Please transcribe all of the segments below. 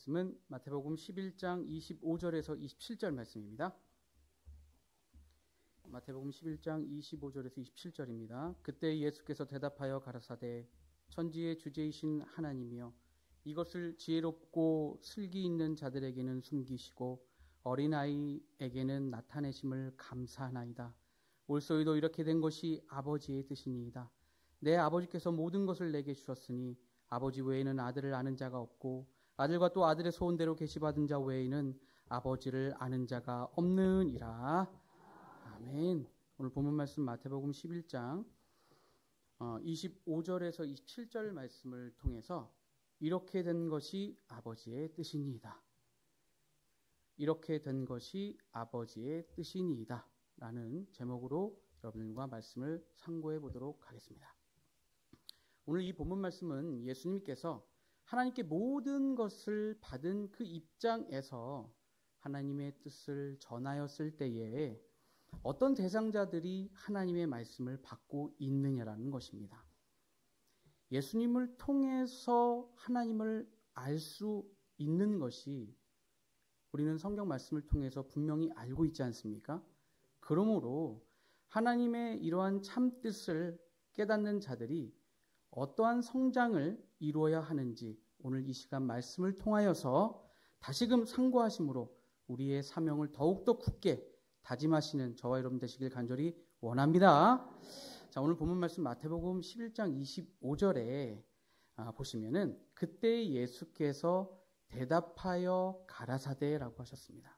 말씀은 마태복음 11장 25절에서 27절 말씀입니다. 마태복음 11장 25절에서 27절입니다. 그때 예수께서 대답하여 가라사대 천지의 주제이신 하나님이여 이것을 지혜롭고 슬기 있는 자들에게는 숨기시고 어린아이에게는 나타내심을 감사하나이다. 올소이도 이렇게 된 것이 아버지의 뜻이니이다. 내 아버지께서 모든 것을 내게 주셨으니 아버지 외에는 아들을 아는 자가 없고 아들과 또 아들의 소원대로 계시받은 자 외에는 아버지를 아는 자가 없느니라. 아멘. 오늘 본문 말씀 마태복음 11장 25절에서 27절 말씀을 통해서 이렇게 된 것이 아버지의 뜻이니이다. 이렇게 된 것이 아버지의 뜻이니이다. 라는 제목으로 여러분과 말씀을 상고해 보도록 하겠습니다. 오늘 이 본문 말씀은 예수님께서 하나님께 모든 것을 받은 그 입장에서 하나님의 뜻을 전하였을 때에 어떤 대상자들이 하나님의 말씀을 받고 있느냐라는 것입니다. 예수님을 통해서 하나님을 알 수 있는 것이 우리는 성경 말씀을 통해서 분명히 알고 있지 않습니까? 그러므로 하나님의 이러한 참 뜻을 깨닫는 자들이 어떠한 성장을 이루어야 하는지 오늘 이 시간 말씀을 통하여서 다시금 상고하심으로 우리의 사명을 더욱더 굳게 다짐하시는 저와 여러분 되시길 간절히 원합니다. 자, 오늘 본문 말씀 마태복음 11장 25절에 보시면은 그때 예수께서 대답하여 가라사대라고 하셨습니다.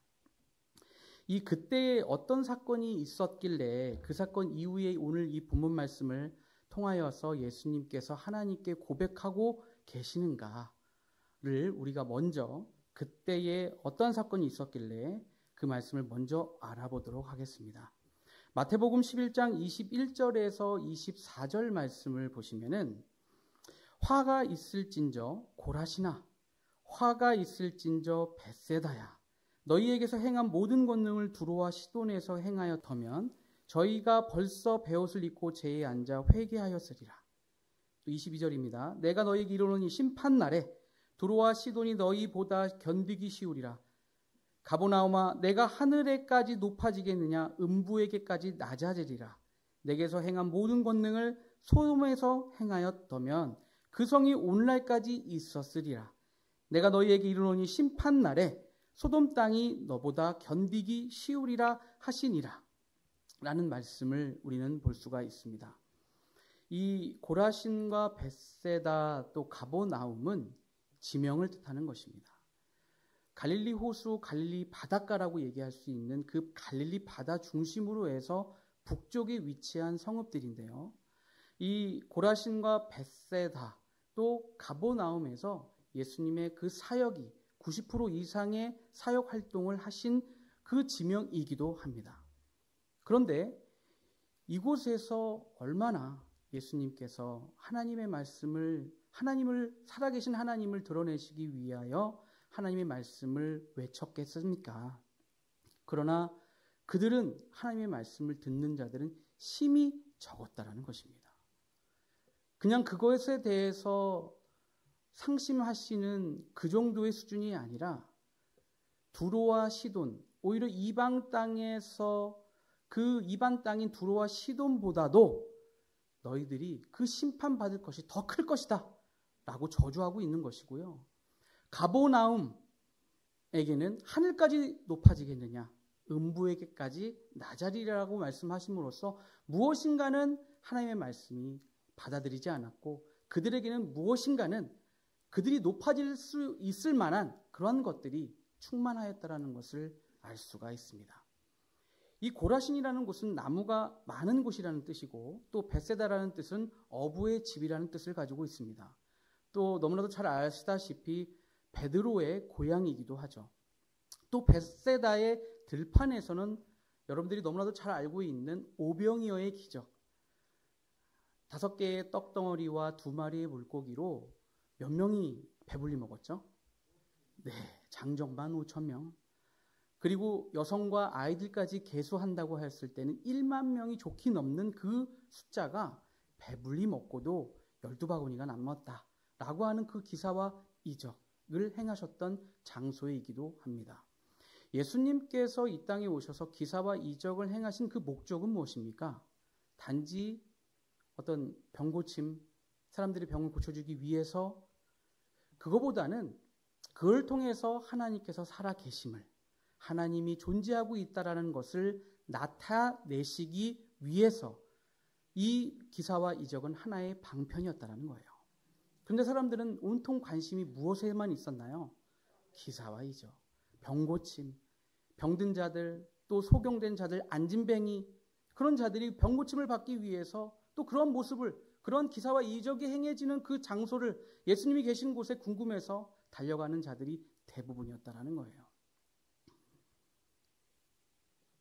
이 그때에 어떤 사건이 있었길래 그 사건 이후에 오늘 이 본문 말씀을 통하여서 예수님께서 하나님께 고백하고 계시는가를 우리가 먼저 그때에 어떤 사건이 있었길래 그 말씀을 먼저 알아보도록 하겠습니다. 마태복음 11장 21절에서 24절 말씀을 보시면은 화가 있을진저 고라시나 화가 있을진저 벳세다야 너희에게서 행한 모든 권능을 두로와 시돈에서 행하였더면 저희가 벌써 베옷을 입고 제에 앉아 회개하였으리라. 또 22절입니다. 내가 너희에게 이르노니 심판날에 두로와 시돈이 너희보다 견디기 쉬우리라. 가보나오마 내가 하늘에까지 높아지겠느냐 음부에게까지 낮아지리라. 내게서 행한 모든 권능을 소돔에서 행하였더면 그 성이 오늘날까지 있었으리라. 내가 너희에게 이르노니 심판날에 소돔 땅이 너보다 견디기 쉬우리라 하시니라. 라는 말씀을 우리는 볼 수가 있습니다. 이 고라신과 벳세다 또 가버나움은 지명을 뜻하는 것입니다. 갈릴리 호수, 갈릴리 바닷가라고 얘기할 수 있는 그 갈릴리 바다 중심으로 해서 북쪽에 위치한 성읍들인데요. 이 고라신과 벳세다 또 가버나움에서 예수님의 그 사역이 90% 이상의 사역 활동을 하신 그 지명이기도 합니다. 그런데 이곳에서 얼마나 예수님께서 하나님의 말씀을 살아계신 하나님을 드러내시기 위하여 하나님의 말씀을 외쳤겠습니까? 그러나 그들은 하나님의 말씀을 듣는 자들은 심히 적었다라는 것입니다. 그냥 그것에 대해서 상심하시는 그 정도의 수준이 아니라 두로와 시돈, 오히려 이방 땅에서 그 이방 땅인 두로와 시돈보다도 너희들이 그 심판받을 것이 더 클 것이다 라고 저주하고 있는 것이고요. 가버나움에게는 하늘까지 높아지겠느냐 음부에게까지 낮아지리라고 말씀하심으로써 무엇인가는 하나님의 말씀이 받아들이지 않았고 그들에게는 무엇인가는 그들이 높아질 수 있을 만한 그런 것들이 충만하였다라는 것을 알 수가 있습니다. 이 고라신이라는 곳은 나무가 많은 곳이라는 뜻이고 또 벳세다라는 뜻은 어부의 집이라는 뜻을 가지고 있습니다. 또 너무나도 잘 아시다시피 베드로의 고향이기도 하죠. 또 벳세다의 들판에서는 여러분들이 너무나도 잘 알고 있는 오병이어의 기적 5개의 떡덩어리와 2마리의 물고기로 몇 명이 배불리 먹었죠? 네, 장정반 5,000명. 그리고 여성과 아이들까지 계수한다고 했을 때는 1만 명이 좋게 넘는 그 숫자가 배불리 먹고도 12바구니가 남았다라고 하는 그 기사와 이적을 행하셨던 장소이기도 합니다. 예수님께서 이 땅에 오셔서 기사와 이적을 행하신 그 목적은 무엇입니까? 단지 어떤 병고침, 사람들의 병을 고쳐주기 위해서, 그거보다는 그걸 통해서 하나님께서 살아계심을, 하나님이 존재하고 있다라는 것을 나타내시기 위해서 이 기사와 이적은 하나의 방편이었다라는 거예요. 그런데 사람들은 온통 관심이 무엇에만 있었나요? 기사와 이적, 병고침, 병든 자들, 또 소경된 자들, 안진뱅이, 그런 자들이 병고침을 받기 위해서 또 그런 모습을, 그런 기사와 이적이 행해지는 그 장소를, 예수님이 계신 곳에 궁금해서 달려가는 자들이 대부분이었다라는 거예요.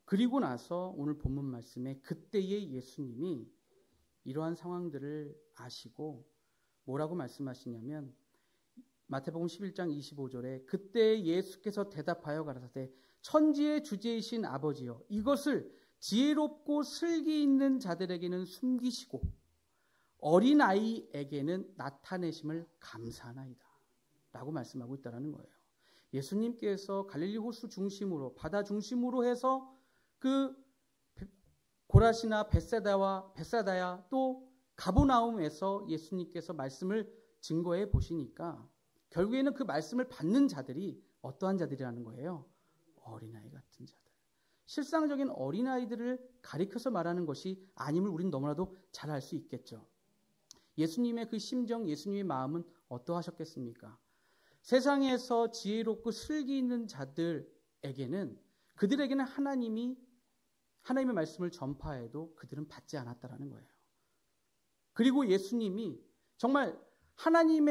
그리고 나서 오늘 본문 말씀에 그때의 예수님이 이러한 상황들을 아시고 뭐라고 말씀하시냐면, 마태복음 11장 25절에 그때 예수께서 대답하여 가라사대 천지의 주제이신 아버지여, 이것을 지혜롭고 슬기 있는 자들에게는 숨기시고 어린아이에게는 나타내심을 감사하나이다 라고 말씀하고 있다는 거예요. 예수님께서 갈릴리 호수 중심으로, 바다 중심으로 해서 그 고라시나 벳사다야 또 가버나움에서 예수님께서 말씀을 증거해 보시니까 결국에는 그 말씀을 받는 자들이 어떠한 자들이라는 거예요? 어린아이 같은 자들. 실상적인 어린아이들을 가리켜서 말하는 것이 아님을 우리는 너무나도 잘 알 수 있겠죠. 예수님의 그 심정, 예수님의 마음은 어떠하셨겠습니까? 세상에서 지혜롭고 슬기 있는 자들에게는, 그들에게는 하나님의 말씀을 전파해도 그들은 받지 않았다라는 거예요. 그리고 예수님이 정말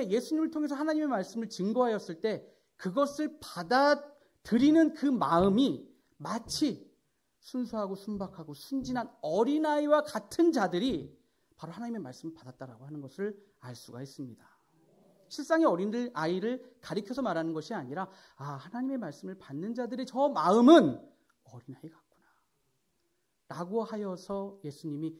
예수님을 통해서 하나님의 말씀을 증거하였을 때 그것을 받아들이는 그 마음이 마치 순수하고 순박하고 순진한 어린아이와 같은 자들이 바로 하나님의 말씀을 받았다라고 하는 것을 알 수가 있습니다. 실상의 아이를 가리켜서 말하는 것이 아니라, 하나님의 말씀을 받는 자들의 저 마음은 어린아이 같구나 라고 하여서 예수님이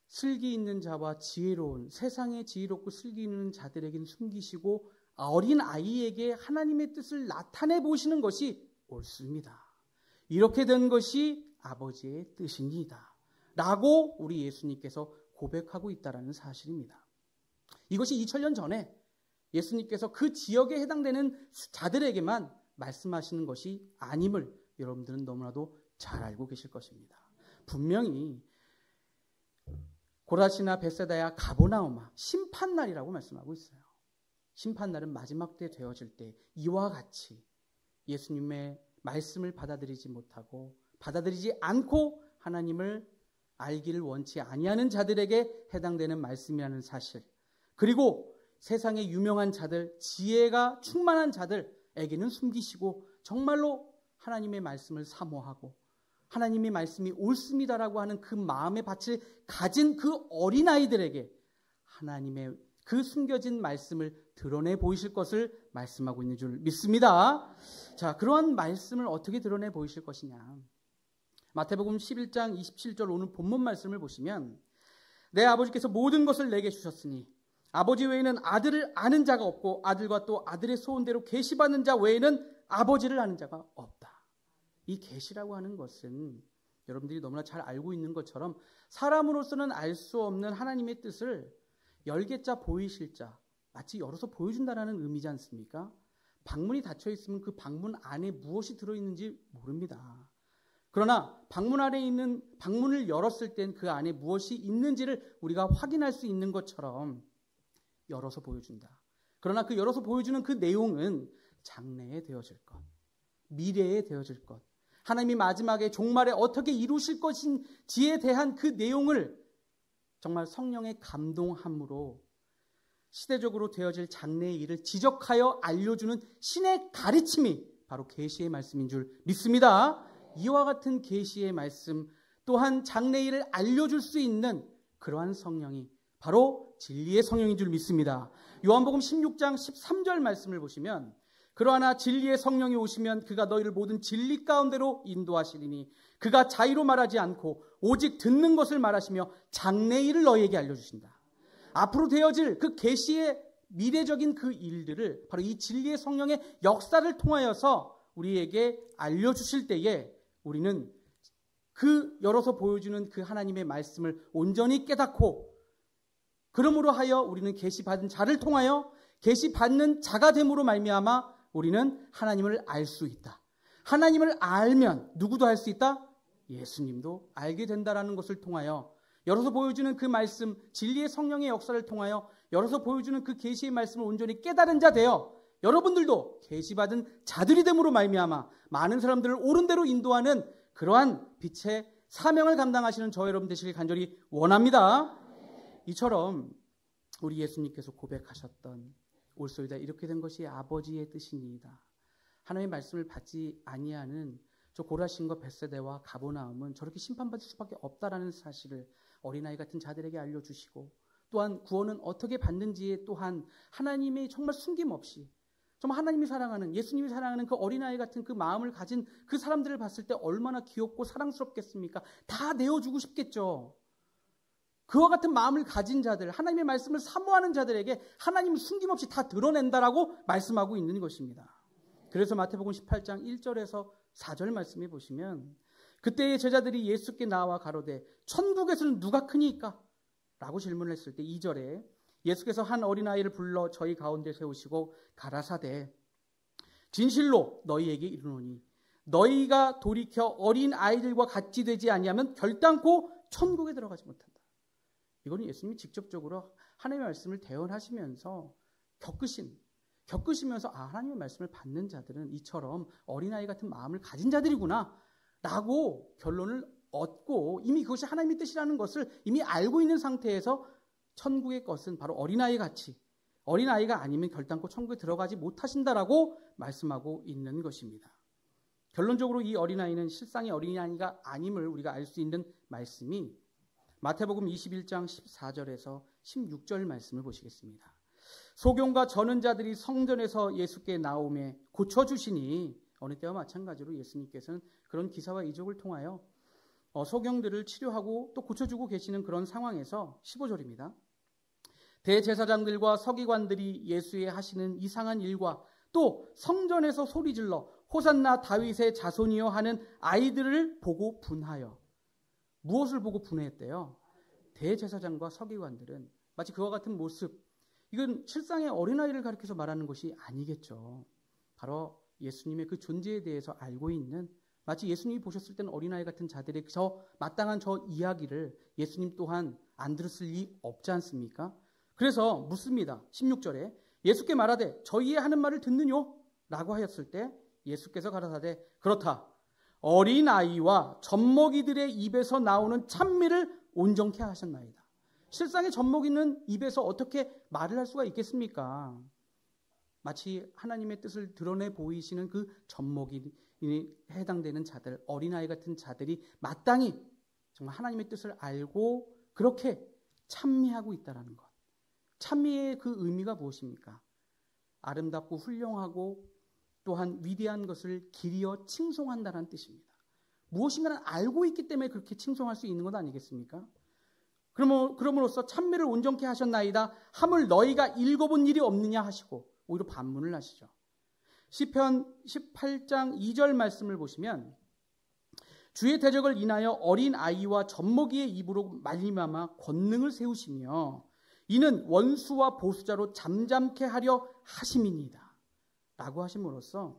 슬기 있는 자와 지혜로운, 세상에 지혜롭고 슬기 있는 자들에게는 숨기시고 어린아이에게 하나님의 뜻을 나타내 보시는 것이 옳습니다. 이렇게 된 것이 아버지의 뜻입니다 라고 우리 예수님께서 고백하고 있다는 사실입니다. 이것이 2000년 전에 예수님께서 그 지역에 해당되는 자들에게만 말씀하시는 것이 아님을 여러분들은 너무나도 잘 알고 계실 것입니다. 분명히 고라시나 벳사다야 가버나움아 심판날이라고 말씀하고 있어요. 심판날은 마지막 때 되어질 때 이와 같이 예수님의 말씀을 받아들이지 않고 하나님을 알기를 원치 아니하는 자들에게 해당되는 말씀이라는 사실, 그리고 세상의 유명한 자들, 지혜가 충만한 자들에게는 숨기시고 정말로 하나님의 말씀을 사모하고 하나님의 말씀이 옳습니다라고 하는 그 마음의 밭을 가진 그 어린아이들에게 하나님의 그 숨겨진 말씀을 드러내 보이실 것을 말씀하고 있는 줄 믿습니다. 자, 그러한 말씀을 어떻게 드러내 보이실 것이냐. 마태복음 11장 27절 오늘 본문 말씀을 보시면, 내 아버지께서 모든 것을 내게 주셨으니 아버지 외에는 아들을 아는 자가 없고 아들과 또 아들의 소원대로 계시받는 자 외에는 아버지를 아는 자가 없다. 이 계시라고 하는 것은 여러분들이 너무나 잘 알고 있는 것처럼 사람으로서는 알 수 없는 하나님의 뜻을 열개자 보이실자, 마치 열어서 보여준다는 의미지 않습니까? 방문이 닫혀 있으면 그 방문 안에 무엇이 들어있는지 모릅니다. 그러나 방문을 열었을 땐 그 안에 무엇이 있는지를 우리가 확인할 수 있는 것처럼 열어서 보여준다. 그러나 그 열어서 보여주는 그 내용은 장래에 되어질 것, 미래에 되어질 것, 하나님이 마지막에 종말에 어떻게 이루실 것인지에 대한 그 내용을 정말 성령의 감동함으로 시대적으로 되어질 장래의 일을 지적하여 알려주는 신의 가르침이 바로 계시의 말씀인 줄 믿습니다. 이와 같은 계시의 말씀 또한 장래의 일을 알려줄 수 있는 그러한 성령이 바로 진리의 성령인 줄 믿습니다. 요한복음 16장 13절 말씀을 보시면 그러나 진리의 성령이 오시면 그가 너희를 모든 진리 가운데로 인도하시리니 그가 자의로 말하지 않고 오직 듣는 것을 말하시며 장래일을 너희에게 알려주신다. 앞으로 되어질 그 계시의 미래적인 그 일들을 바로 이 진리의 성령의 역사를 통하여서 우리에게 알려주실 때에 우리는 그 열어서 보여주는 그 하나님의 말씀을 온전히 깨닫고 그러므로 하여 우리는 계시받은 자를 통하여 계시받는 자가 됨으로 말미암아 우리는 하나님을 알 수 있다. 하나님을 알면 누구도 알 수 있다? 예수님도 알게 된다라는 것을 통하여 열어서 보여주는 그 말씀, 진리의 성령의 역사를 통하여 열어서 보여주는 그 계시의 말씀을 온전히 깨달은 자 되어 여러분들도 계시받은 자들이 됨으로 말미암아 많은 사람들을 옳은 대로 인도하는 그러한 빛의 사명을 감당하시는 저 여러분 되시길 간절히 원합니다. 이처럼 우리 예수님께서 고백하셨던 올소이다 이렇게 된 것이 아버지의 뜻이니이다. 하나님의 말씀을 받지 아니하는 저 고라신과 벳세다와 가버나움은 저렇게 심판받을 수밖에 없다라는 사실을 어린아이 같은 자들에게 알려주시고 또한 구원은 어떻게 받는지에 또한 하나님의 정말 숨김없이 정말 하나님이 사랑하는 예수님이 사랑하는 그 어린아이 같은 그 마음을 가진 그 사람들을 봤을 때 얼마나 귀엽고 사랑스럽겠습니까? 다 내어주고 싶겠죠. 그와 같은 마음을 가진 자들, 하나님의 말씀을 사모하는 자들에게 하나님은 숨김없이 다 드러낸다라고 말씀하고 있는 것입니다. 그래서 마태복음 18장 1절에서 4절 말씀해 보시면 그때의 제자들이 예수께 나와 가로되 천국에서는 누가 크니까? 라고 질문을 했을 때 2절에 예수께서 한 어린아이를 불러 저희 가운데 세우시고 가라사대 진실로 너희에게 이르노니 너희가 돌이켜 어린 아이들과 같이 되지 아니하면 결단코 천국에 들어가지 못한다. 이거는 예수님이 직접적으로 하나님의 말씀을 대언하시면서 겪으시면서 하나님의 말씀을 받는 자들은 이처럼 어린아이 같은 마음을 가진 자들이구나 라고 결론을 얻고 이미 그것이 하나님의 뜻이라는 것을 이미 알고 있는 상태에서 천국의 것은 바로 어린아이같이 어린아이가 아니면 결단코 천국에 들어가지 못하신다라고 말씀하고 있는 것입니다. 결론적으로 이 어린아이는 실상의 어린아이가 아님을 우리가 알 수 있는 말씀이 마태복음 21장 14절에서 16절 말씀을 보시겠습니다. 소경과 저는 자들이 성전에서 예수께 나오매 고쳐주시니 어느 때와 마찬가지로 예수님께서는 그런 기사와 이적을 통하여 소경들을 치료하고 또 고쳐주고 계시는 그런 상황에서 15절입니다. 대제사장들과 서기관들이 예수의 하시는 이상한 일과 또 성전에서 소리질러 호산나 다윗의 자손이여 하는 아이들을 보고 분하여 무엇을 보고 분해했대요? 대제사장과 서기관들은 마치 그와 같은 모습, 이건 실상의 어린아이를 가리켜서 말하는 것이 아니겠죠. 바로 예수님의 그 존재에 대해서 알고 있는 마치 예수님이 보셨을 때는 어린아이 같은 자들의 마땅한 저 이야기를 예수님 또한 안 들었을 리 없지 않습니까? 그래서 묻습니다. 16절에 예수께 말하되 저희의 하는 말을 듣느뇨? 라고 하였을 때 예수께서 가라사대 그렇다. 어린아이와 젖먹이들의 입에서 나오는 찬미를 온전케 하셨나이다. 실상의 젖먹이는 입에서 어떻게 말을 할 수가 있겠습니까? 마치 하나님의 뜻을 드러내 보이시는 그 젖먹이에 해당되는 자들, 어린아이 같은 자들이 마땅히 정말 하나님의 뜻을 알고 그렇게 찬미하고 있다는 것. 찬미의 그 의미가 무엇입니까? 아름답고 훌륭하고 또한 위대한 것을 기리어 칭송한다는 뜻입니다. 무엇인가는 알고 있기 때문에 그렇게 칭송할 수 있는 것 아니겠습니까? 그러므로써 찬미를 온전케 하셨나이다. 함을 너희가 읽어본 일이 없느냐 하시고 오히려 반문을 하시죠. 시편 18장 2절 말씀을 보시면 주의 대적을 인하여 어린 아이와 젖먹이의 입으로 말미암아 권능을 세우시며 이는 원수와 보수자로 잠잠케 하려 하심이니이다. 라고 하심으로써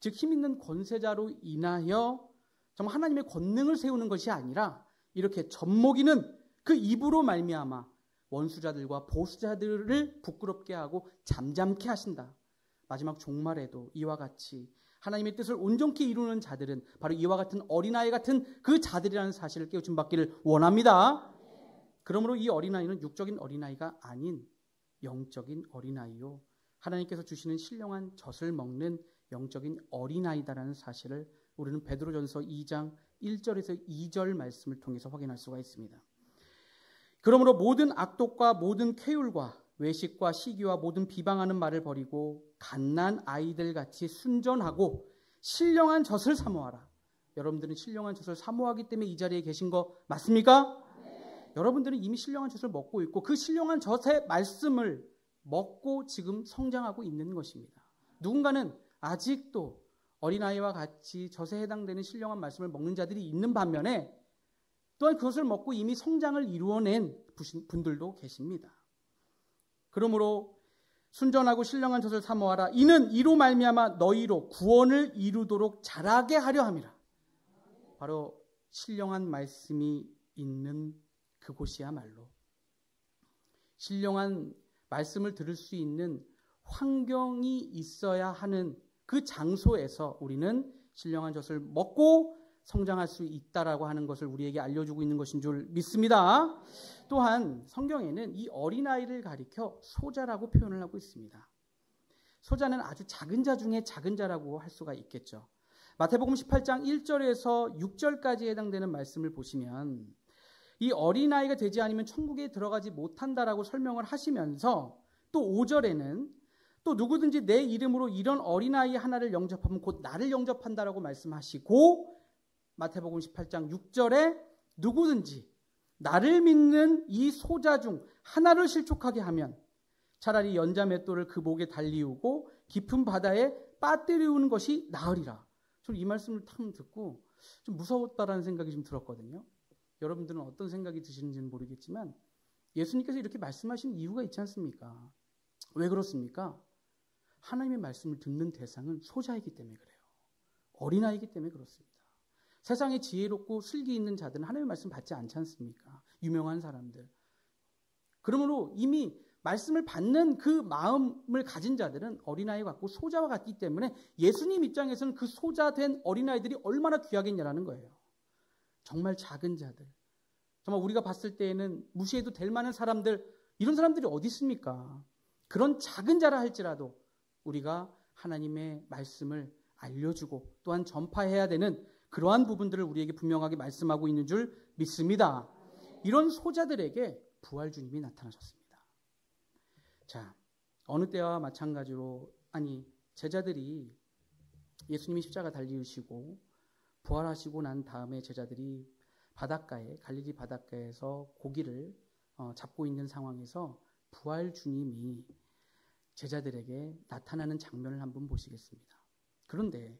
즉 힘있는 권세자로 인하여 정말 하나님의 권능을 세우는 것이 아니라 이렇게 젖먹이는 그 입으로 말미암아 원수자들과 보수자들을 부끄럽게 하고 잠잠케 하신다. 마지막 종말에도 이와 같이 하나님의 뜻을 온전히 이루는 자들은 바로 이와 같은 어린아이 같은 그 자들이라는 사실을 깨우침 받기를 원합니다. 그러므로 이 어린아이는 육적인 어린아이가 아닌 영적인 어린아이요. 하나님께서 주시는 신령한 젖을 먹는 영적인 어린아이다라는 사실을 우리는 베드로전서 2장 1절에서 2절 말씀을 통해서 확인할 수가 있습니다. 그러므로 모든 악독과 모든 쾌율과 외식과 시기와 모든 비방하는 말을 버리고 갓난 아이들 같이 순전하고 신령한 젖을 사모하라. 여러분들은 신령한 젖을 사모하기 때문에 이 자리에 계신 거 맞습니까? 네. 여러분들은 이미 신령한 젖을 먹고 있고 그 신령한 젖의 말씀을 먹고 지금 성장하고 있는 것입니다. 누군가는 아직도 어린아이와 같이 젖에 해당되는 신령한 말씀을 먹는 자들이 있는 반면에 또한 그것을 먹고 이미 성장을 이루어낸 분들도 계십니다. 그러므로 순전하고 신령한 젖을 사모하라. 이는 이로 말미암아 너희로 구원을 이루도록 자라게 하려 함이라. 바로 신령한 말씀이 있는 그곳이야말로 신령한 말씀을 들을 수 있는 환경이 있어야 하는 그 장소에서 우리는 신령한 젖을 먹고 성장할 수 있다라고 하는 것을 우리에게 알려주고 있는 것인 줄 믿습니다. 또한 성경에는 이 어린아이를 가리켜 소자라고 표현을 하고 있습니다. 소자는 아주 작은 자 중에 작은 자라고 할 수가 있겠죠. 마태복음 18장 1절에서 6절까지 해당되는 말씀을 보시면 이 어린아이가 되지 않으면 천국에 들어가지 못한다라고 설명을 하시면서 또 5절에는 또 누구든지 내 이름으로 이런 어린아이 하나를 영접하면 곧 나를 영접한다라고 말씀하시고 마태복음 18장 6절에 누구든지 나를 믿는 이 소자 중 하나를 실족하게 하면 차라리 연자 맷돌을 그 목에 달리우고 깊은 바다에 빠뜨리우는 것이 나으리라. 저는 이 말씀을 탁 듣고 좀 무서웠다라는 생각이 좀 들었거든요. 여러분들은 어떤 생각이 드시는지는 모르겠지만 예수님께서 이렇게 말씀하신 이유가 있지 않습니까? 왜 그렇습니까? 하나님의 말씀을 듣는 대상은 소자이기 때문에 그래요. 어린아이이기 때문에 그렇습니다. 세상에 지혜롭고 슬기 있는 자들은 하나님의 말씀 받지 않지 않습니까? 유명한 사람들. 그러므로 이미 말씀을 받는 그 마음을 가진 자들은 어린아이 같고 소자와 같기 때문에 예수님 입장에서는 그 소자된 어린아이들이 얼마나 귀하겠냐라는 거예요. 정말 작은 자들. 정말 우리가 봤을 때에는 무시해도 될 만한 사람들, 이런 사람들이 어디 있습니까? 그런 작은 자라 할지라도 우리가 하나님의 말씀을 알려주고 또한 전파해야 되는 그러한 부분들을 우리에게 분명하게 말씀하고 있는 줄 믿습니다. 이런 소자들에게 부활 주님이 나타나셨습니다. 자, 어느 때와 마찬가지로 제자들이 예수님이 십자가 달리우시고 부활하시고 난 다음에 제자들이 갈릴리 바닷가에서 고기를 잡고 있는 상황에서 부활 주님이 제자들에게 나타나는 장면을 한번 보시겠습니다. 그런데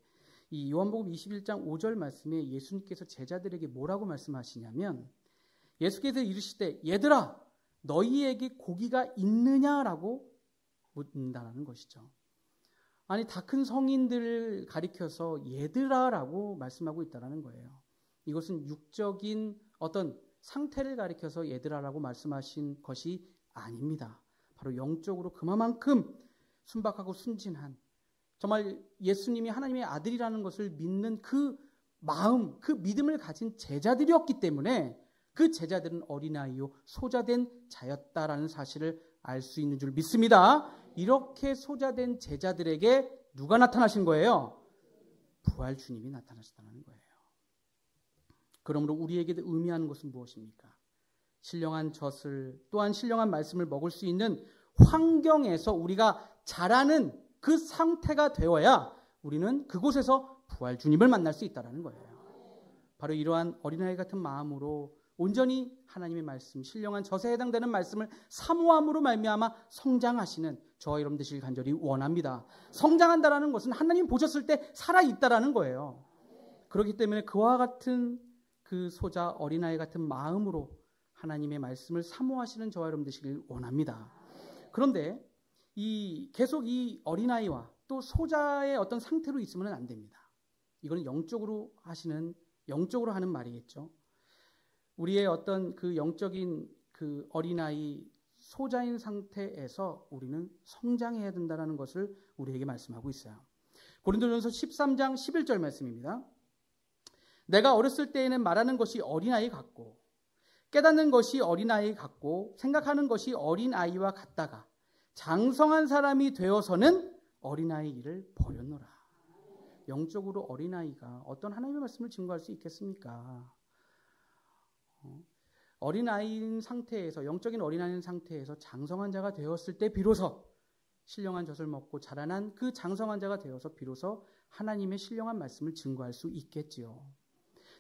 이 요한복음 21장 5절 말씀에 예수님께서 제자들에게 뭐라고 말씀하시냐면 예수께서 이르시되 얘들아 너희에게 고기가 있느냐라고 묻는다는 것이죠. 아니 다 큰 성인들을 가리켜서 얘들아라고 말씀하고 있다는 거예요. 이것은 육적인 어떤 상태를 가리켜서 얘들아라고 말씀하신 것이 아닙니다. 바로 영적으로 그만큼 순박하고 순진한 정말 예수님이 하나님의 아들이라는 것을 믿는 그 마음, 그 믿음을 가진 제자들이었기 때문에 그 제자들은 어린아이요 소자된 자였다라는 사실을 알 수 있는 줄 믿습니다. 이렇게 소자된 제자들에게 누가 나타나신 거예요? 부활 주님이 나타나셨다는 거예요. 그러므로 우리에게 의미하는 것은 무엇입니까? 신령한 젖을 또한 신령한 말씀을 먹을 수 있는 환경에서 우리가 자라는 그 상태가 되어야 우리는 그곳에서 부활 주님을 만날 수 있다는 거예요. 바로 이러한 어린아이 같은 마음으로 온전히 하나님의 말씀, 신령한 젖에 해당되는 말씀을 사모함으로 말미암아 성장하시는 저와 여러분 되시길 간절히 원합니다. 성장한다라는 것은 하나님 보셨을 때 살아있다라는 거예요. 그렇기 때문에 그와 같은 그 소자 어린아이 같은 마음으로 하나님의 말씀을 사모하시는 저와 여러분 되시길 원합니다. 그런데 계속 이 어린아이와 또 소자의 어떤 상태로 있으면 안 됩니다. 이거는 영적으로 하는 말이겠죠. 우리의 어떤 그 영적인 그 어린아이 소자인 상태에서 우리는 성장해야 된다는 것을 우리에게 말씀하고 있어요. 고린도전서 13장 11절 말씀입니다. 내가 어렸을 때에는 말하는 것이 어린아이 같고 깨닫는 것이 어린아이 같고 생각하는 것이 어린아이와 같다가 장성한 사람이 되어서는 어린아이 일을 버렸노라. 영적으로 어린아이가 어떤 하나님의 말씀을 증거할 수 있겠습니까? 어린아이인 상태에서, 영적인 어린아이인 상태에서 장성한 자가 되었을 때 비로소 신령한 젖을 먹고 자라난 그 장성한 자가 되어서 비로소 하나님의 신령한 말씀을 증거할 수 있겠지요.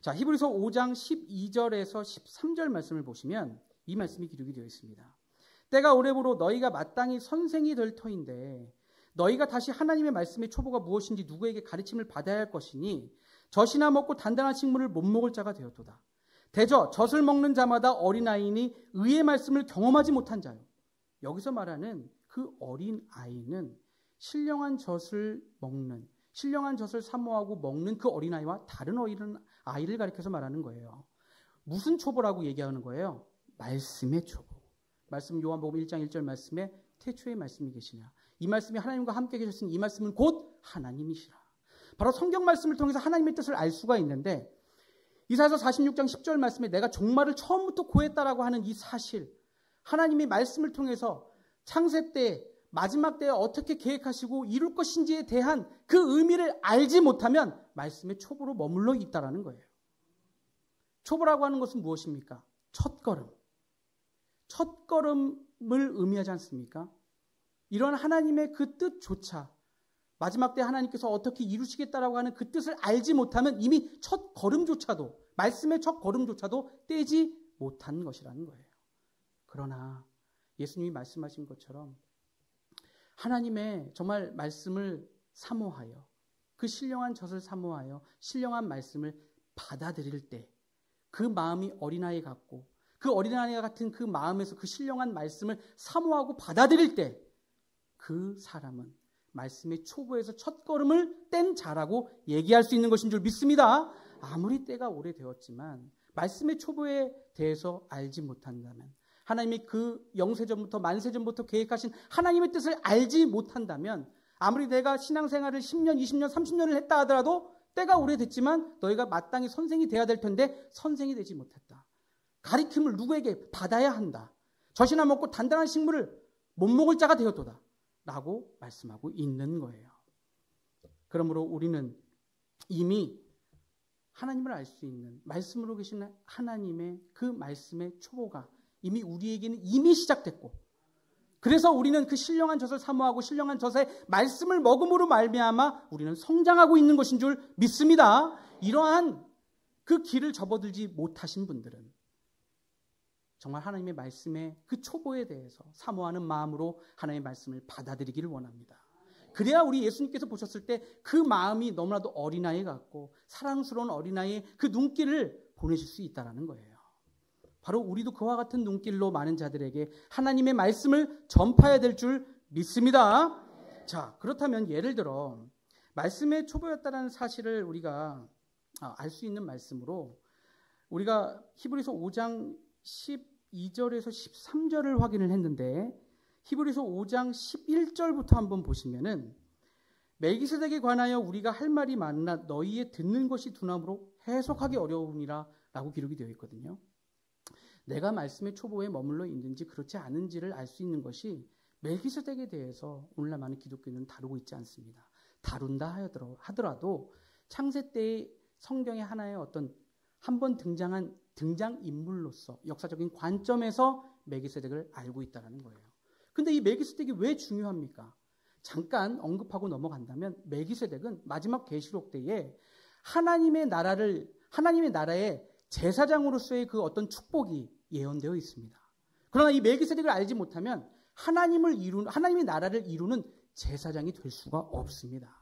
자, 히브리서 5장 12절에서 13절 말씀을 보시면 이 말씀이 기록이 되어 있습니다. 때가 오래므로 너희가 마땅히 선생이 될 터인데 너희가 다시 하나님의 말씀의 초보가 무엇인지 누구에게 가르침을 받아야 할 것이니 젖이나 먹고 단단한 식물을 못 먹을 자가 되었도다. 대저 젖을 먹는 자마다 어린아이니 의의 말씀을 경험하지 못한 자요. 여기서 말하는 그 어린아이는 신령한 젖을 먹는, 신령한 젖을 사모하고 먹는 그 어린아이와 다른 어린아이를 가리켜서 말하는 거예요. 무슨 초보라고 얘기하는 거예요? 말씀의 초보. 말씀 요한복음 1장 1절 말씀에 태초에 말씀이 계시냐. 이 말씀이 하나님과 함께 계셨으니 이 말씀은 곧 하나님이시라. 바로 성경 말씀을 통해서 하나님의 뜻을 알 수가 있는데 이사야서 46장 10절 말씀에 내가 종말을 처음부터 고했다라고 하는 이 사실, 하나님의 말씀을 통해서 창세 때 마지막 때에 어떻게 계획하시고 이룰 것인지에 대한 그 의미를 알지 못하면 말씀의 초보로 머물러 있다라는 거예요. 초보라고 하는 것은 무엇입니까? 첫걸음. 첫걸음을 의미하지 않습니까? 이런 하나님의 그 뜻조차 마지막 때 하나님께서 어떻게 이루시겠다라고 하는 그 뜻을 알지 못하면 이미 첫 걸음조차도, 말씀의 첫 걸음조차도 떼지 못한 것이라는 거예요. 그러나 예수님이 말씀하신 것처럼 하나님의 정말 말씀을 사모하여 그 신령한 젖을 사모하여 신령한 말씀을 받아들일 때 그 마음이 어린아이 같고 그 어린아이와 같은 그 마음에서 그 신령한 말씀을 사모하고 받아들일 때 그 사람은 말씀의 초보에서 첫걸음을 뗀 자라고 얘기할 수 있는 것인 줄 믿습니다. 아무리 때가 오래되었지만 말씀의 초보에 대해서 알지 못한다면, 하나님이 그 영세전부터 만세전부터 계획하신 하나님의 뜻을 알지 못한다면, 아무리 내가 신앙생활을 10년, 20년, 30년을 했다 하더라도 때가 오래됐지만 너희가 마땅히 선생이 돼야 될 텐데 선생이 되지 못했다. 가르침을 누구에게 받아야 한다. 젖이나 먹고 단단한 식물을 못 먹을 자가 되었도다. 라고 말씀하고 있는 거예요. 그러므로 우리는 이미 하나님을 알 수 있는 말씀으로 계신 하나님의 그 말씀의 초보가 이미 우리에게는 이미 시작됐고, 그래서 우리는 그 신령한 젖을 사모하고 신령한 젖의 말씀을 먹음으로 말미암아 우리는 성장하고 있는 것인 줄 믿습니다. 이러한 그 길을 접어들지 못하신 분들은 정말 하나님의 말씀의 그 초보에 대해서 사모하는 마음으로 하나님의 말씀을 받아들이기를 원합니다. 그래야 우리 예수님께서 보셨을 때 그 마음이 너무나도 어린아이 같고 사랑스러운 어린아이의 그 눈길을 보내실 수 있다는 거예요. 바로 우리도 그와 같은 눈길로 많은 자들에게 하나님의 말씀을 전파해야 될 줄 믿습니다. 자, 그렇다면 예를 들어 말씀의 초보였다는 사실을 우리가 알 수 있는 말씀으로 우리가 히브리서 5장 12절에서 13절을 확인을 했는데 히브리서 5장 11절부터 한번 보시면은 멜기세덱에 관하여 우리가 할 말이 많으나 너희의 듣는 것이 둔함으로 해석하기 어려우니라 라고 기록이 되어 있거든요. 내가 말씀의 초보에 머물러 있는지 그렇지 않은지를 알 수 있는 것이 멜기세덱에 대해서 오늘날 많은 기독교인은 다루고 있지 않습니다. 다룬다 하더라도 창세 때의 성경의 하나의 어떤 한번 등장한 등장인물로서 역사적인 관점에서 멜기세덱을 알고 있다는 거예요. 근데 이 멜기세덱이 왜 중요합니까? 잠깐 언급하고 넘어간다면 멜기세덱은 마지막 계시록 때에 하나님의 나라의 제사장으로서의 그 어떤 축복이 예언되어 있습니다. 그러나 이 멜기세덱을 알지 못하면 하나님의 나라를 이루는 제사장이 될 수가 없습니다.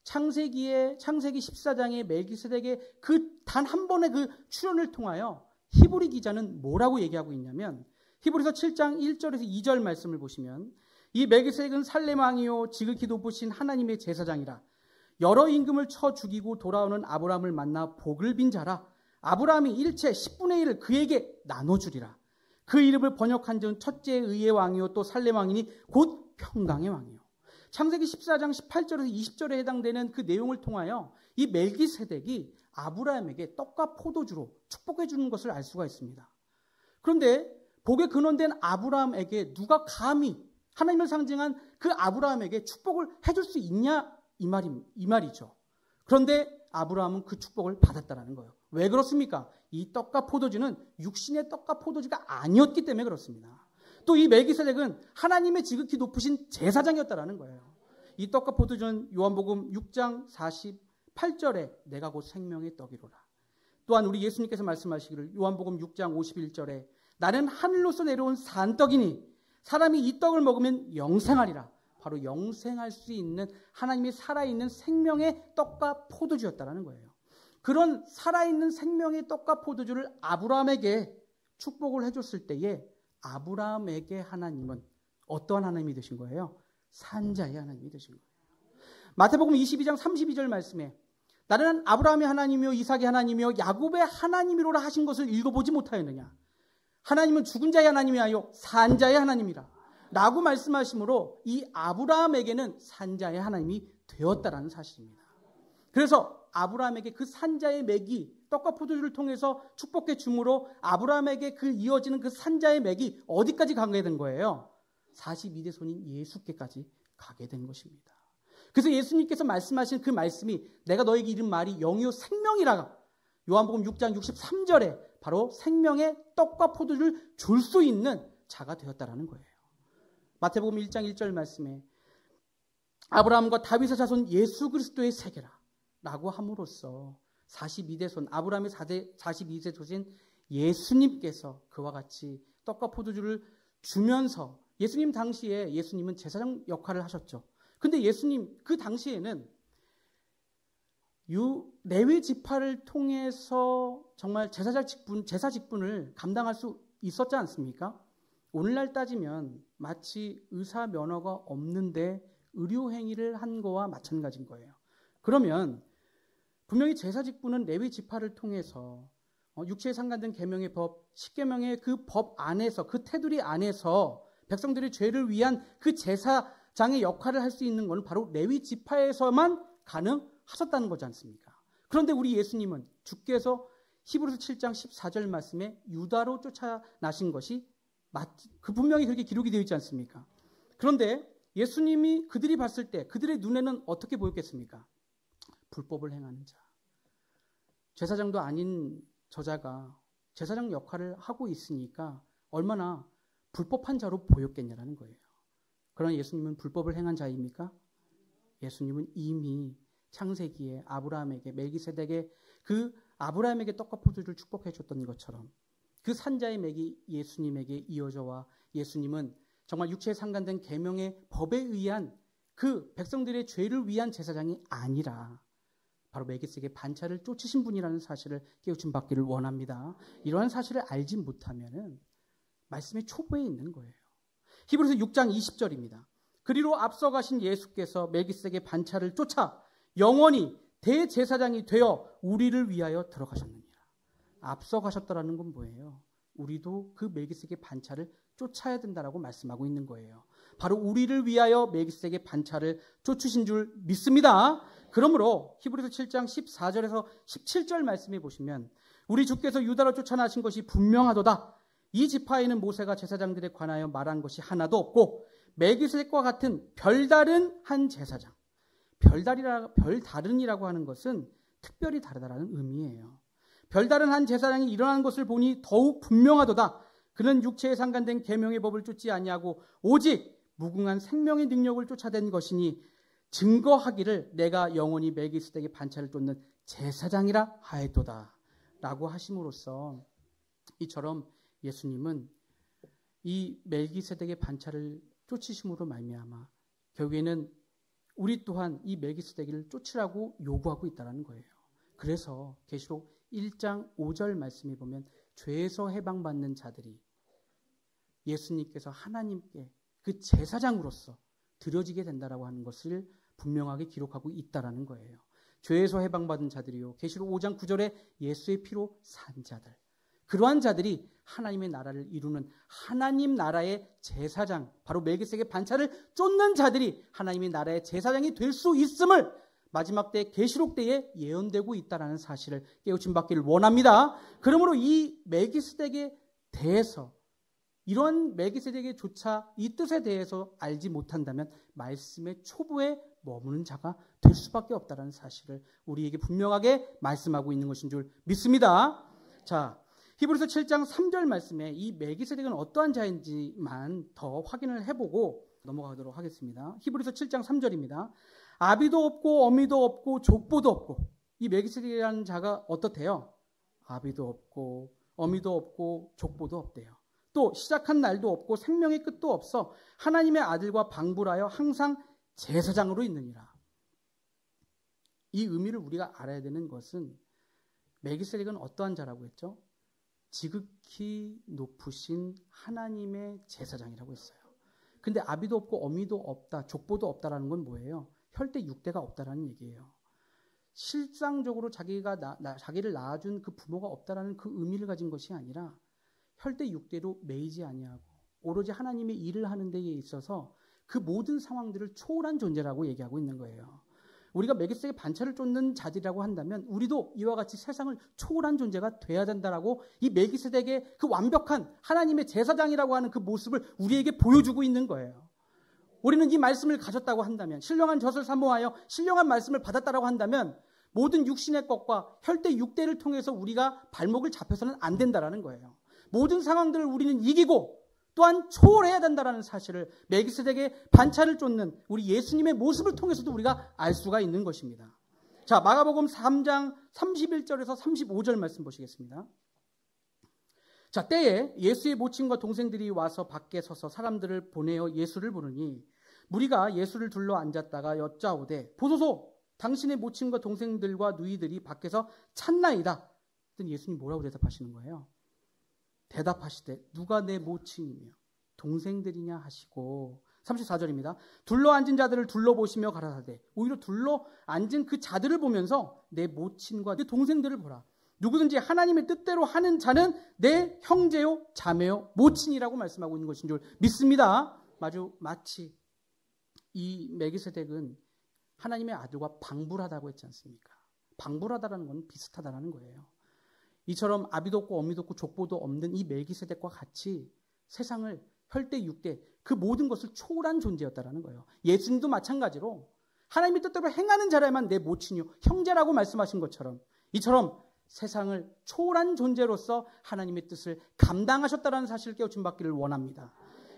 창세기 14장의 멜기세덱의 그 단 한 번의 그 출현을 통하여 히브리 기자는 뭐라고 얘기하고 있냐면 히브리서 7장 1절에서 2절 말씀을 보시면 이 멜기세덱은 살렘 왕이요 지극히 높으신 하나님의 제사장이라. 여러 임금을 쳐 죽이고 돌아오는 아브라함을 만나 복을 빈 자라. 아브라함이 일체 10분의 1을 그에게 나눠주리라. 그 이름을 번역한 즉 첫째 의의 왕이요 또 살렘 왕이니 곧 평강의 왕이요. 창세기 14장 18절에서 20절에 해당되는 그 내용을 통하여 이 멜기세덱이 아브라함에게 떡과 포도주로 축복해 주는 것을 알 수가 있습니다. 그런데 복의 근원된 아브라함에게 누가 감히 하나님을 상징한 그 아브라함에게 축복을 해줄 수 있냐 이 말이죠. 그런데 아브라함은 그 축복을 받았다라는 거예요. 왜 그렇습니까? 이 떡과 포도주는 육신의 떡과 포도주가 아니었기 때문에 그렇습니다. 또 이 멜기세덱은 하나님의 지극히 높으신 제사장이었다라는 거예요. 이 떡과 포도주는 요한복음 6장 48절에 내가 곧 생명의 떡이로라. 또한 우리 예수님께서 말씀하시기를 요한복음 6장 51절에 나는 하늘로서 내려온 산떡이니 사람이 이 떡을 먹으면 영생하리라. 바로 영생할 수 있는 하나님이 살아있는 생명의 떡과 포도주였다라는 거예요. 그런 살아있는 생명의 떡과 포도주를 아브라함에게 축복을 해줬을 때에 아브라함에게 하나님은 어떠한 하나님이 되신 거예요? 산자의 하나님이 되신 거예요. 마태복음 22장 32절 말씀에 나는 아브라함의 하나님이요 이삭의 하나님이요 야곱의 하나님이로라 하신 것을 읽어보지 못하였느냐. 하나님은 죽은 자의 하나님이 아니요 산자의 하나님이라 라고 말씀하시므로 이 아브라함에게는 산자의 하나님이 되었다라는 사실입니다. 그래서 아브라함에게 그 산자의 맥이 떡과 포도주를 통해서 축복해 주므로 아브라함에게 그 이어지는 그 산자의 맥이 어디까지 가게 된 거예요? 42대 손인 예수께까지 가게 된 것입니다. 그래서 예수님께서 말씀하신 그 말씀이 내가 너에게 이른 말이 영이요 생명이라 요한복음 6장 63절에 바로 생명의 떡과 포도주를 줄 수 있는 자가 되었다라는 거예요. 마태복음 1장 1절 말씀에 아브라함과 다윗의 자손 예수 그리스도의 세계라 라고 함으로써 42대 손 아브라함의 42대 손인 예수님께서 그와 같이 떡과 포도주를 주면서 예수님 당시에 예수님은 제사장 역할을 하셨죠. 근데 예수님 그 당시에는 레위 지파를 통해서 정말 제사 직분을 감당할 수 있었지 않습니까? 오늘날 따지면 마치 의사 면허가 없는데 의료 행위를 한 거와 마찬가지인 거예요. 그러면 분명히 제사 직분은 레위 지파를 통해서 육체에 상관된 계명의 법, 십계명의 그 법 안에서 그 테두리 안에서 백성들의 죄를 위한 그 제사장의 역할을 할 수 있는 것은 바로 레위 지파에서만 가능하셨다는 거지 않습니까? 그런데 우리 예수님은 주께서 히브리서 7장 14절 말씀에 유다로 쫓아나신 것이 그 분명히 그렇게 기록이 되어 있지 않습니까? 그런데 예수님이 그들이 봤을 때 그들의 눈에는 어떻게 보였겠습니까? 불법을 행하는 자. 제사장도 아닌 저자가 제사장 역할을 하고 있으니까 얼마나 불법한 자로 보였겠냐라는 거예요. 그러나 예수님은 불법을 행한 자입니까? 예수님은 이미 창세기에 아브라함에게 멜기세덱의 그 아브라함에게 떡과 포도주를 축복해 줬던 것처럼 그 산자의 맥이 예수님에게 이어져와 예수님은 정말 육체에 상관된 계명의 법에 의한 그 백성들의 죄를 위한 제사장이 아니라 바로 멜기세덱의 반차를 쫓으신 분이라는 사실을 깨우침 받기를 원합니다. 이러한 사실을 알지 못하면은 말씀의 초보에 있는 거예요. 히브리서 6장 20절입니다. 그리로 앞서가신 예수께서 멜기세덱의 반차를 쫓아 영원히 대제사장이 되어 우리를 위하여 들어가셨느니라. 앞서가셨다라는 건 뭐예요? 우리도 그 멜기세덱의 반차를 쫓아야 된다라고 말씀하고 있는 거예요. 바로 우리를 위하여 멜기세덱의 반차를 쫓으신 줄 믿습니다. 그러므로 히브리서 7장 14절에서 17절 말씀해 보시면 우리 주께서 유다로 쫓아나신 것이 분명하도다. 이 지파에는 모세가 제사장들에 관하여 말한 것이 하나도 없고 멜기세덱과 같은 별다른 한 제사장. 별다른이라고 하는 것은 특별히 다르다라는 의미예요. 별다른 한 제사장이 일어난 것을 보니 더욱 분명하도다. 그는 육체에 상관된 계명의 법을 쫓지 아니하고 오직 무궁한 생명의 능력을 쫓아댄 것이니 증거하기를 내가 영원히 멜기세덱의 반차를 쫓는 제사장이라 하였도다 라고 하심으로써 이처럼 예수님은 이 멜기세덱의 반차를 쫓으심으로 말미암아 결국에는 우리 또한 이 멜기세덱을 쫓으라고 요구하고 있다는 거예요. 그래서 계시록 1장 5절 말씀에 보면 죄에서 해방받는 자들이 예수님께서 하나님께 그 제사장으로서 드려지게 된다라고 하는 것을 분명하게 기록하고 있다라는 거예요. 죄에서 해방받은 자들이요. 계시록 5장 9절에 예수의 피로 산 자들. 그러한 자들이 하나님의 나라를 이루는 하나님 나라의 제사장, 바로 멜기세덱의 반차를 쫓는 자들이 하나님의 나라의 제사장이 될 수 있음을 마지막 때 계시록 때에 예언되고 있다라는 사실을 깨우침 받기를 원합니다. 그러므로 이 멜기세덱에 대해서 이런 멜기세덱의조차 이 뜻에 대해서 알지 못한다면 말씀의 초보에 머무는 자가 될 수밖에 없다는 사실을 우리에게 분명하게 말씀하고 있는 것인 줄 믿습니다. 자, 히브리서 7장 3절 말씀에 이 멜기세덱은 어떠한 자인지만 더 확인을 해보고 넘어가도록 하겠습니다. 히브리서 7장 3절입니다. 아비도 없고 어미도 없고 족보도 없고, 이 멜기세덱이라는 자가 어떻대요? 아비도 없고 어미도 없고 족보도 없대요. 또 시작한 날도 없고 생명의 끝도 없어 하나님의 아들과 방불하여 항상 제사장으로 있느니라. 이 의미를 우리가 알아야 되는 것은 멜기세덱은 어떠한 자라고 했죠? 지극히 높으신 하나님의 제사장이라고 했어요. 근데 아비도 없고 어미도 없다, 족보도 없다라는 건 뭐예요? 혈대 육대가 없다라는 얘기예요. 실상적으로 자기를 낳아준 그 부모가 없다라는 그 의미를 가진 것이 아니라 혈대 육대로 매이지 아니하고 오로지 하나님의 일을 하는 데에 있어서 그 모든 상황들을 초월한 존재라고 얘기하고 있는 거예요. 우리가 멜기세덱의 반차를 쫓는 자들이라고 한다면 우리도 이와 같이 세상을 초월한 존재가 돼야 된다라고 이 멜기세덱의 그 완벽한 하나님의 제사장이라고 하는 그 모습을 우리에게 보여주고 있는 거예요. 우리는 이 말씀을 가졌다고 한다면, 신령한 젖을 사모하여 신령한 말씀을 받았다라고 한다면 모든 육신의 것과 혈대 육대를 통해서 우리가 발목을 잡혀서는 안 된다라는 거예요. 모든 상황들을 우리는 이기고 또한 초월해야 된다는 사실을 멜기세덱의 반차를 쫓는 우리 예수님의 모습을 통해서도 우리가 알 수가 있는 것입니다. 자, 마가복음 3장 31절에서 35절 말씀 보시겠습니다. 자, 때에 예수의 모친과 동생들이 와서 밖에 서서 사람들을 보내어 예수를 부르니 무리가 예수를 둘러 앉았다가 여짜오되 보소서 당신의 모친과 동생들과 누이들이 밖에서 찾나이다. 그랬더니 예수님 뭐라고 대답하시는 거예요? 대답하시되 누가 내 모친이며 동생들이냐 하시고 34절입니다. 둘러 앉은 자들을 둘러보시며 가라사대, 오히려 둘러 앉은 그 자들을 보면서 내 모친과 내 동생들을 보라. 누구든지 하나님의 뜻대로 하는 자는 내 형제요 자매요 모친이라고 말씀하고 있는 것인 줄 믿습니다. 마치 이 멜기세덱은 하나님의 아들과 방불하다고 했지 않습니까? 방불하다라는 건 비슷하다라는 거예요. 이처럼 아비도 없고 어미도 없고 족보도 없는 이 멜기세덱과 같이 세상을 혈대 육대 그 모든 것을 초월한 존재였다라는 거예요. 예수님도 마찬가지로 하나님의 뜻대로 행하는 자라야만 내 모친이요 형제라고 말씀하신 것처럼 이처럼 세상을 초월한 존재로서 하나님의 뜻을 감당하셨다는 사실을 깨우침 받기를 원합니다.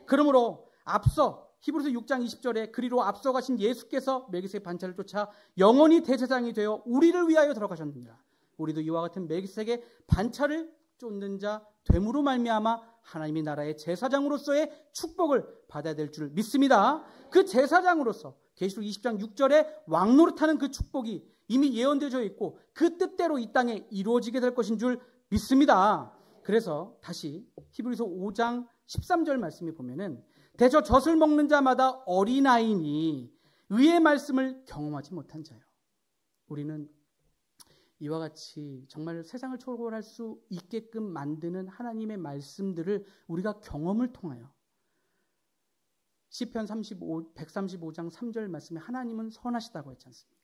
그러므로 앞서 히브리서 6장 20절에 그리로 앞서 가신 예수께서 멜기세덱 반차를 쫓아 영원히 대제사장이 되어 우리를 위하여 들어가셨느니라. 우리도 이와 같은 멜기세덱의 반차를 쫓는 자 됨으로 말미암아 하나님의 나라의 제사장으로서의 축복을 받아야 될 줄 믿습니다. 그 제사장으로서 계시록 20장 6절에 왕노릇하는 그 축복이 이미 예언되어져 있고 그 뜻대로 이 땅에 이루어지게 될 것인 줄 믿습니다. 그래서 다시 히브리서 5장 13절 말씀에 보면은 대저 젖을 먹는 자마다 어린아이니 의의 말씀을 경험하지 못한 자요. 우리는 이와 같이 정말 세상을 초월할 수 있게끔 만드는 하나님의 말씀들을 우리가 경험을 통하여 시편 135장 3절 말씀에 하나님은 선하시다고 했지 않습니까?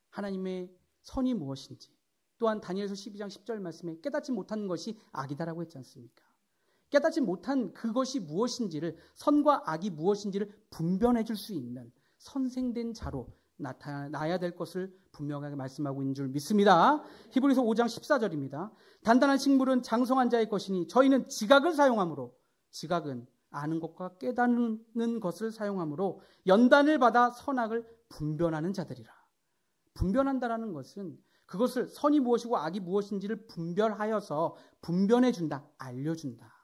하나님의 선이 무엇인지, 또한 다니엘서 12장 10절 말씀에 깨닫지 못한 것이 악이다라고 했지 않습니까? 깨닫지 못한 그것이 무엇인지를, 선과 악이 무엇인지를 분별해 줄 수 있는 선생된 자로 나타나야 될 것을 분명하게 말씀하고 있는 줄 믿습니다. 히브리서 5장 14절입니다. 단단한 식물은 장성한 자의 것이니 저희는 지각을 사용하므로, 지각은 아는 것과 깨닫는 것을 사용하므로 연단을 받아 선악을 분별하는 자들이라. 분별한다라는 것은 그것을 선이 무엇이고 악이 무엇인지를 분별하여서 분별해준다, 알려준다.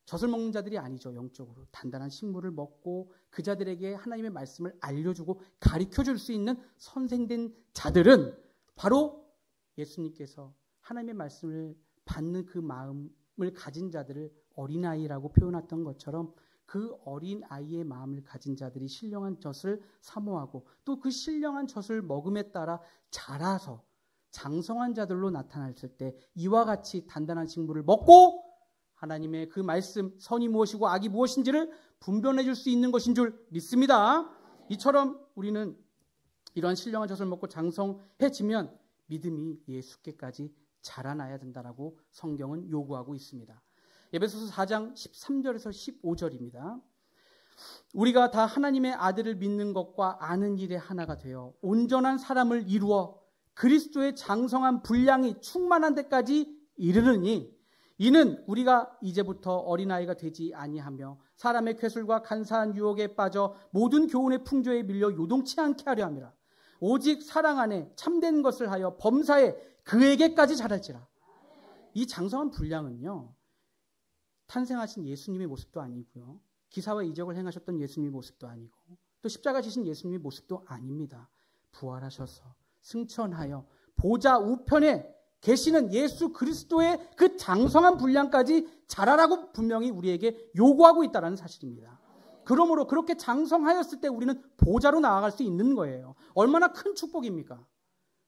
젖을 먹는 자들이 아니죠. 영적으로 단단한 식물을 먹고 그 자들에게 하나님의 말씀을 알려주고 가르쳐줄 수 있는 선생된 자들은 바로 예수님께서 하나님의 말씀을 받는 그 마음을 가진 자들을 어린아이라고 표현했던 것처럼 그 어린아이의 마음을 가진 자들이 신령한 젖을 사모하고 또 그 신령한 젖을 먹음에 따라 자라서 장성한 자들로 나타났을 때 이와 같이 단단한 식물을 먹고 하나님의 그 말씀, 선이 무엇이고 악이 무엇인지를 분별해 줄 수 있는 것인 줄 믿습니다. 이처럼 우리는 이러한 신령한 젖을 먹고 장성해지면 믿음이 예수께까지 자라나야 된다라고 성경은 요구하고 있습니다. 에베소서 4장 13절에서 15절입니다. 우리가 다 하나님의 아들을 믿는 것과 아는 일에 하나가 되어 온전한 사람을 이루어 그리스도의 장성한 분량이 충만한 데까지 이르느니 이는 우리가 이제부터 어린아이가 되지 아니하며 사람의 쾌술과 간사한 유혹에 빠져 모든 교훈의 풍조에 밀려 요동치 않게 하려 함이라. 오직 사랑 안에 참된 것을 하여 범사에 그에게까지 자랄지라. 이 장성한 분량은요, 탄생하신 예수님의 모습도 아니고요, 기사와 이적을 행하셨던 예수님의 모습도 아니고 또 십자가 지신 예수님의 모습도 아닙니다. 부활하셔서 승천하여 보좌 우편에 계시는 예수 그리스도의 그 장성한 분량까지 자라라고 분명히 우리에게 요구하고 있다는 사실입니다. 그러므로 그렇게 장성하였을 때 우리는 보좌로 나아갈 수 있는 거예요. 얼마나 큰 축복입니까?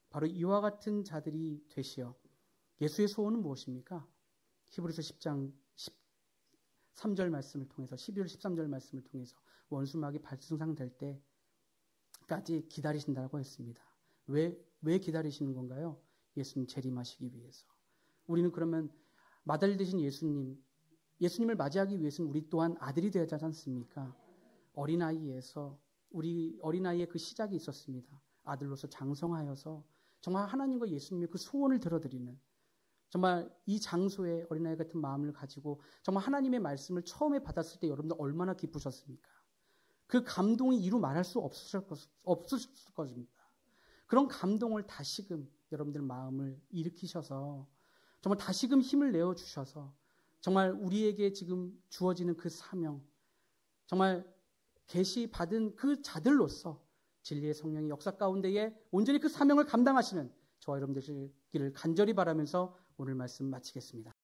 바로 이와 같은 자들이 되시어 예수의 소원은 무엇입니까? 히브리서 10장 13절 말씀을 통해서 12절 13절 말씀을 통해서 원수막이 발승상될 때까지 기다리신다고 했습니다. 왜 기다리시는 건가요? 예수님 재림하시기 위해서. 우리는 그러면 마다리 되신 예수님을 맞이하기 위해서는 우리 또한 아들이 되어야 하지 않습니까? 어린아이에서 우리 어린아이의 그 시작이 있었습니다. 아들로서 장성하여서 정말 하나님과 예수님의 그 소원을 들어드리는, 정말 이 장소에 어린아이 같은 마음을 가지고 정말 하나님의 말씀을 처음에 받았을 때 여러분들 얼마나 기쁘셨습니까? 그 감동이 이루 말할 수 없으실 것입니다. 그런 감동을 다시금 여러분들 마음을 일으키셔서 정말 다시금 힘을 내어주셔서 정말 우리에게 지금 주어지는 그 사명, 정말 계시 받은 그 자들로서 진리의 성령의 역사 가운데에 온전히 그 사명을 감당하시는 저와 여러분들 되시기를 간절히 바라면서 오늘 말씀 마치겠습니다.